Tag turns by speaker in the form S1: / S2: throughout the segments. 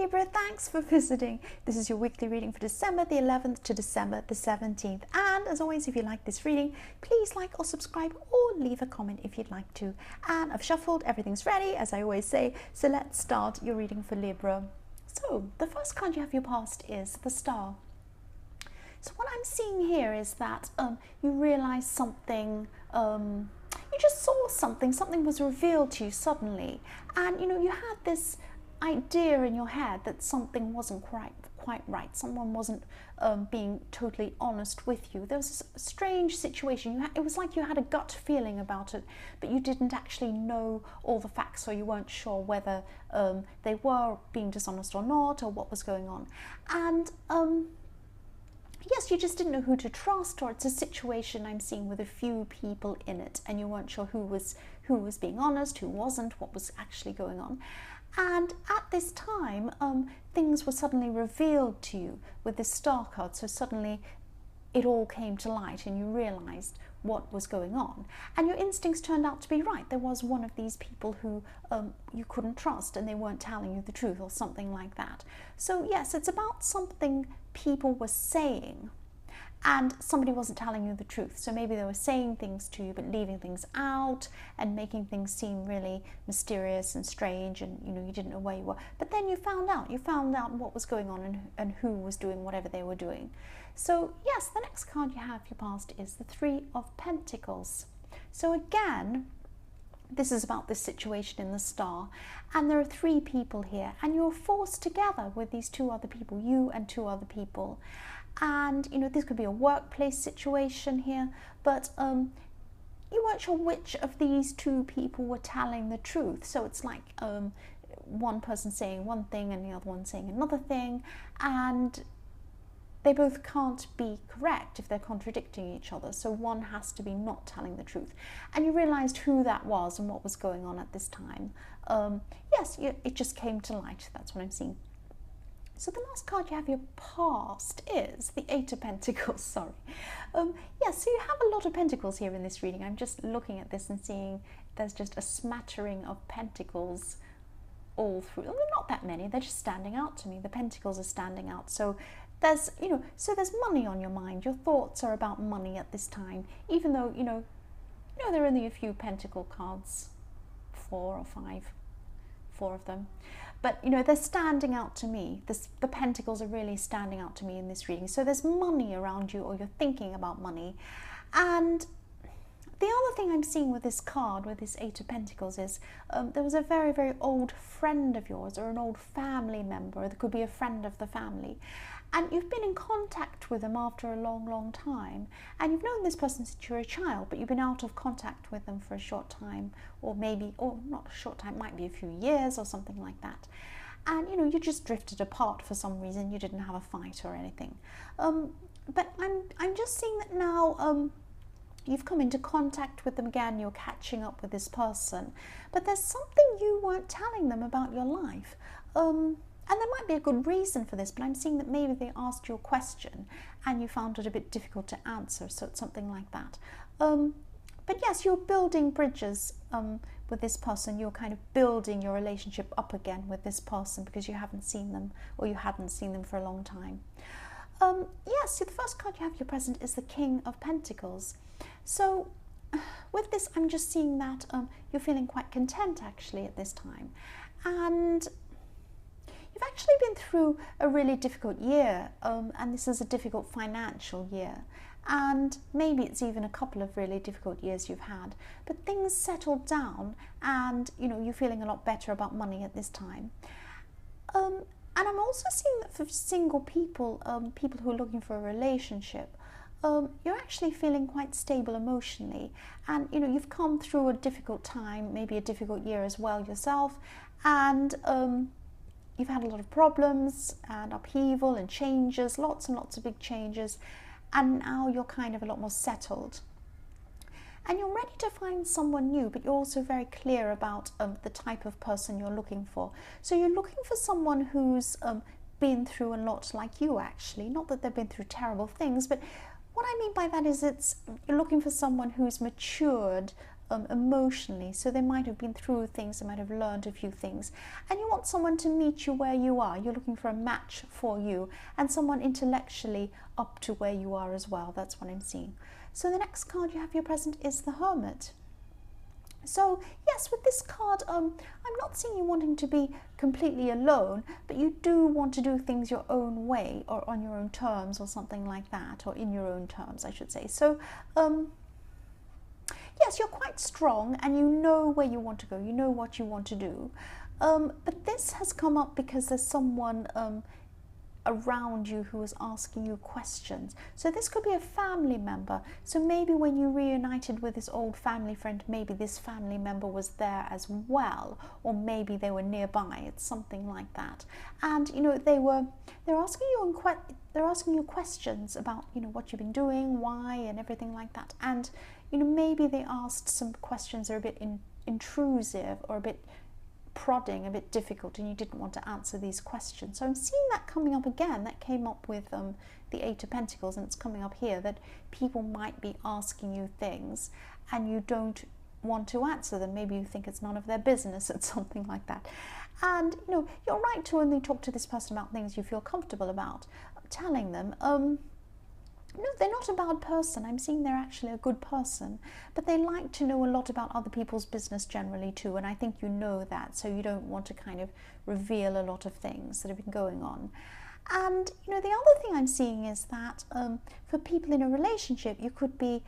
S1: Libra, thanks for visiting. This is your weekly reading for December the 11th to December the 17th. And as always, if you like this reading, please like or subscribe or leave a comment if you'd like to. And I've shuffled, everything's ready, as I always say. So let's start your reading for Libra. So the first card you have your past is the Star. So what I'm seeing here is that you realize something, you just saw something was revealed to you suddenly. And you had this idea in your head that something wasn't quite right. Someone wasn't being totally honest with you. There was a strange situation. It was like you had a gut feeling about it, but you didn't actually know all the facts, or you weren't sure whether they were being dishonest or not, or what was going on. And yes, you just didn't know who to trust, or it's a situation I'm seeing with a few people in it, and you weren't sure who was being honest, who wasn't, what was actually going on. And at this time, things were suddenly revealed to you with this Star card. So suddenly it all came to light and you realized what was going on. And your instincts turned out to be right. There was one of these people who you couldn't trust, and they weren't telling you the truth, or something like that. So yes, it's about something people were saying and somebody wasn't telling you the truth. So maybe they were saying things to you but leaving things out and making things seem really mysterious and strange, and you didn't know where you were. But then you found out what was going on and who was doing whatever they were doing. So yes, the next card you have your past is the Three of Pentacles. So again, this is about this situation in the Star, and there are three people here, and you're forced together with these two other people, you and two other people. And this could be a workplace situation here, but you weren't sure which of these two people were telling the truth. So it's like one person saying one thing and the other one saying another thing, and they both can't be correct if they're contradicting each other. So one has to be not telling the truth. And you realized who that was and what was going on at this time. Yes, it just came to light. That's what I'm seeing. So the last card you have your past is the Eight of Pentacles, sorry. So you have a lot of pentacles here in this reading. I'm just looking at this and seeing there's just a smattering of pentacles all through. Well, not that many, they're just standing out to me. The pentacles are standing out. So there's, there's money on your mind. Your thoughts are about money at this time, even though, there are only a few pentacle cards, 4 or 5, 4 of them. But, they're standing out to me. The pentacles are really standing out to me in this reading. So there's money around you, or you're thinking about money. And the other thing I'm seeing with this card, with this Eight of Pentacles, is there was a very, very old friend of yours, or an old family member. There could be a friend of the family. And you've been in contact with them after a long, long time. And you've known this person since you were a child, but you've been out of contact with them for a short time, or not a short time, might be a few years or something like that. And, you just drifted apart for some reason. You didn't have a fight or anything. But I'm just seeing that now you've come into contact with them again. You're catching up with this person. But there's something you weren't telling them about your life. And there might be a good reason for this, but I'm seeing that maybe they asked you a question and you found it a bit difficult to answer, so it's something like that. But yes, you're building bridges with this person. You're kind of building your relationship up again with this person because you haven't seen them, or you hadn't seen them for a long time. Yes, so the first card you have your present is the King of Pentacles. So with this, I'm just seeing that you're feeling quite content actually at this time. And you've actually been through a really difficult year, and this is a difficult financial year. And maybe it's even a couple of really difficult years you've had. But things settled down, and you're feeling a lot better about money at this time. And I'm also seeing that for single people, people who are looking for a relationship, you're actually feeling quite stable emotionally. And you've come through a difficult time, maybe a difficult year as well yourself, and you've had a lot of problems and upheaval and changes, lots and lots of big changes, and now you're kind of a lot more settled. And you're ready to find someone new, but you're also very clear about the type of person you're looking for. So you're looking for someone who's been through a lot like you actually. Not that they've been through terrible things, but what I mean by that is you're looking for someone who's matured emotionally. So they might have been through things, they might have learned a few things, and you want someone to meet you where you are. You're looking for a match for you and someone intellectually up to where you are as well. That's what I'm seeing. So the next card you have your present is the Hermit. So yes, with this card, I'm not seeing you wanting to be completely alone, but you do want to do things your own way or on your own terms or something like that, or in your own terms, I should say. So yes, you're quite strong and you know where you want to go, you know what you want to do. But this has come up because there's someone around you who is asking you questions. So this could be a family member. So maybe when you reunited with this old family friend, maybe this family member was there as well, or maybe they were nearby. It's something like that. And you know, they're asking you questions about, you know, what you've been doing, why, and everything like that. And you know, maybe they asked some questions that are a bit intrusive or a bit prodding, a bit difficult, and you didn't want to answer these questions. So I'm seeing that coming up again. That came up with the Eight of Pentacles, and it's coming up here, that people might be asking you things and you don't want to answer them. Maybe you think it's none of their business. It's something like that. And you know, you're right to only talk to this person about things you feel comfortable about telling them. No, they're not a bad person. I'm seeing they're actually a good person, but they like to know a lot about other people's business generally too, and I think you know that, so you don't want to kind of reveal a lot of things that have been going on. And you know, the other thing I'm seeing is that for people in a relationship, you could be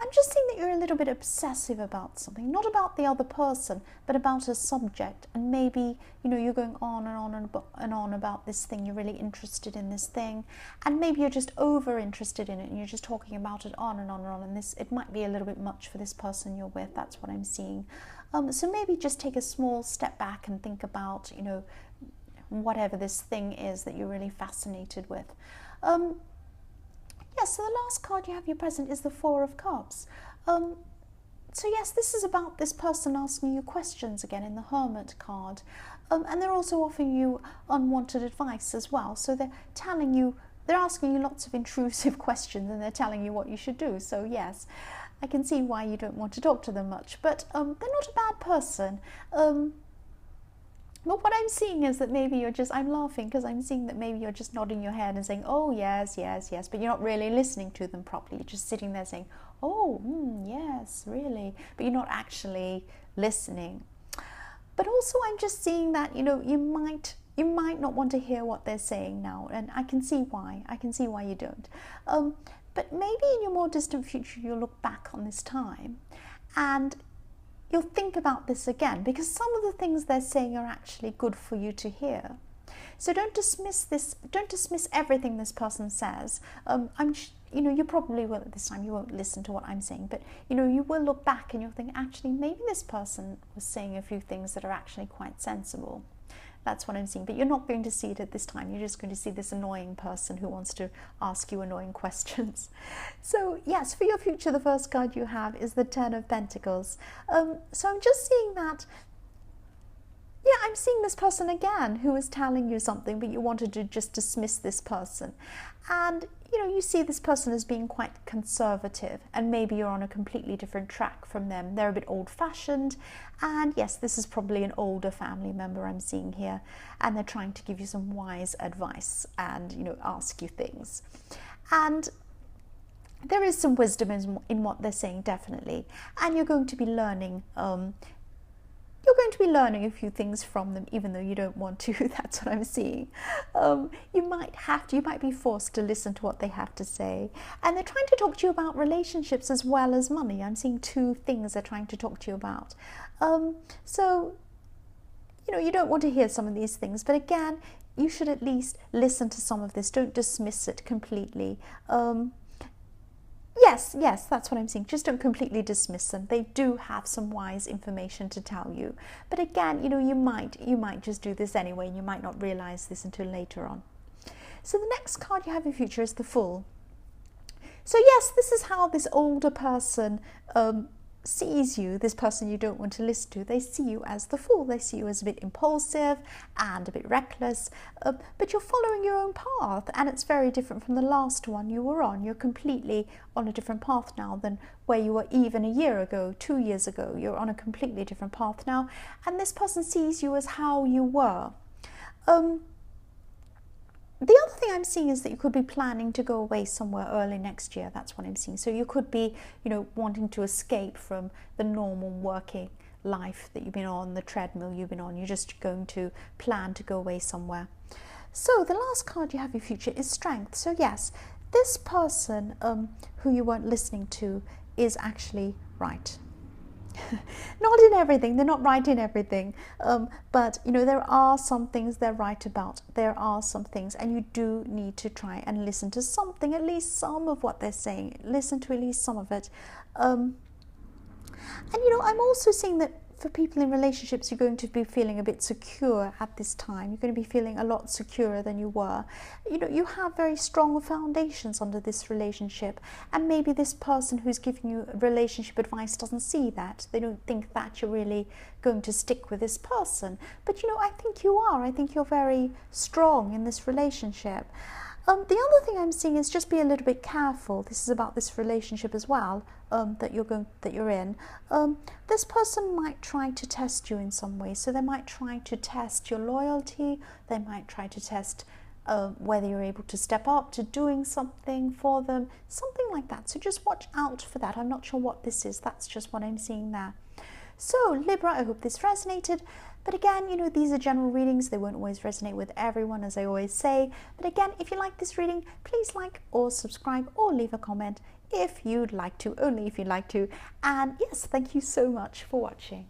S1: I'm just seeing that you're a little bit obsessive about something, not about the other person, but about a subject. And maybe, you know, you're going on and on and on about this thing. You're really interested in this thing, and maybe you're just over interested in it, and you're just talking about it on and on and on. And it might be a little bit much for this person you're with. That's what I'm seeing. So maybe just take a small step back and think about, you know, whatever this thing is that you're really fascinated with. Yes, so the last card you have your present is the Four of Cups. So yes, this is about this person asking you questions again in the Hermit card. And they're also offering you unwanted advice as well. So they're asking you lots of intrusive questions, and they're telling you what you should do. So yes, I can see why you don't want to talk to them much, but they're not a bad person. But what I'm seeing is that maybe I'm laughing because I'm seeing that maybe you're just nodding your head and saying, oh, yes, yes, yes, but you're not really listening to them properly. You're just sitting there saying, oh, yes, really, but you're not actually listening. But also I'm just seeing that, you know, you might not want to hear what they're saying now, and I can see why. I can see why you don't. But maybe in your more distant future, you'll look back on this time and you'll think about this again, because some of the things they're saying are actually good for you to hear. So don't dismiss this. Don't dismiss everything this person says. You know, you probably will at this time. You won't listen to what I'm saying, but you know, you will look back and you'll think, actually, maybe this person was saying a few things that are actually quite sensible. That's what I'm seeing. But you're not going to see it at this time. You're just going to see this annoying person who wants to ask you annoying questions. So yes, for your future, the first card you have is the Ten of Pentacles. So I'm just seeing that, yeah, I'm seeing this person again who is telling you something, but you wanted to just dismiss this person. And you know, you see this person as being quite conservative, and maybe you're on a completely different track from them. They're a bit old-fashioned, and yes, this is probably an older family member I'm seeing here, and they're trying to give you some wise advice and, you know, ask you things. And there is some wisdom in what they're saying, definitely, and you're going to be learning a few things from them, even though you don't want to. That's what I'm seeing. You might be forced to listen to what they have to say. And they're trying to talk to you about relationships as well as money. I'm seeing two things they're trying to talk to you about. So, you know, you don't want to hear some of these things, but again, you should at least listen to some of this. Don't dismiss it completely. Yes, that's what I'm saying. Just don't completely dismiss them. They do have some wise information to tell you. But again, you know, you might just do this anyway, and you might not realize this until later on. So the next card you have in future is the Fool. So yes, this is how this older person sees you, this person you don't want to listen to, they see you as the fool. They see you as a bit impulsive and a bit reckless, but you're following your own path, and it's very different from the last one you were on. You're completely on a different path now than where you were even a year ago, 2 years ago. You're on a completely different path now, and this person sees you as how you were. The other thing I'm seeing is that you could be planning to go away somewhere early next year. That's what I'm seeing. So you could be, wanting to escape from the normal working life that you've been on, the treadmill you've been on. You're just going to plan to go away somewhere. So the last card you have, your future, is strength. So yes, this person who you weren't listening to is actually right. Not in everything, they're not right in everything, but there are some things they're right about. There are some things, and you do need to try and listen to something, at least some of what they're saying. Listen to at least some of it. And I'm also seeing that for people in relationships, you're going to be feeling a bit secure at this time. You're going to be feeling a lot securer than you were. You have very strong foundations under this relationship, and maybe this person who's giving you relationship advice doesn't see that. They don't think that you're really going to stick with this person. But I think you are. I think you're very strong in this relationship. The other thing I'm seeing is just be a little bit careful. This is about this relationship as well, that you're in. This person might try to test you in some way. So they might try to test your loyalty. They might try to test whether you're able to step up to doing something for them, something like that. So just watch out for that. I'm not sure what this is. That's just what I'm seeing there. So Libra, I hope this resonated. But again, these are general readings. They won't always resonate with everyone, as I always say. But again, if you like this reading, please like or subscribe or leave a comment if you'd like to, only if you'd like to. And yes, thank you so much for watching.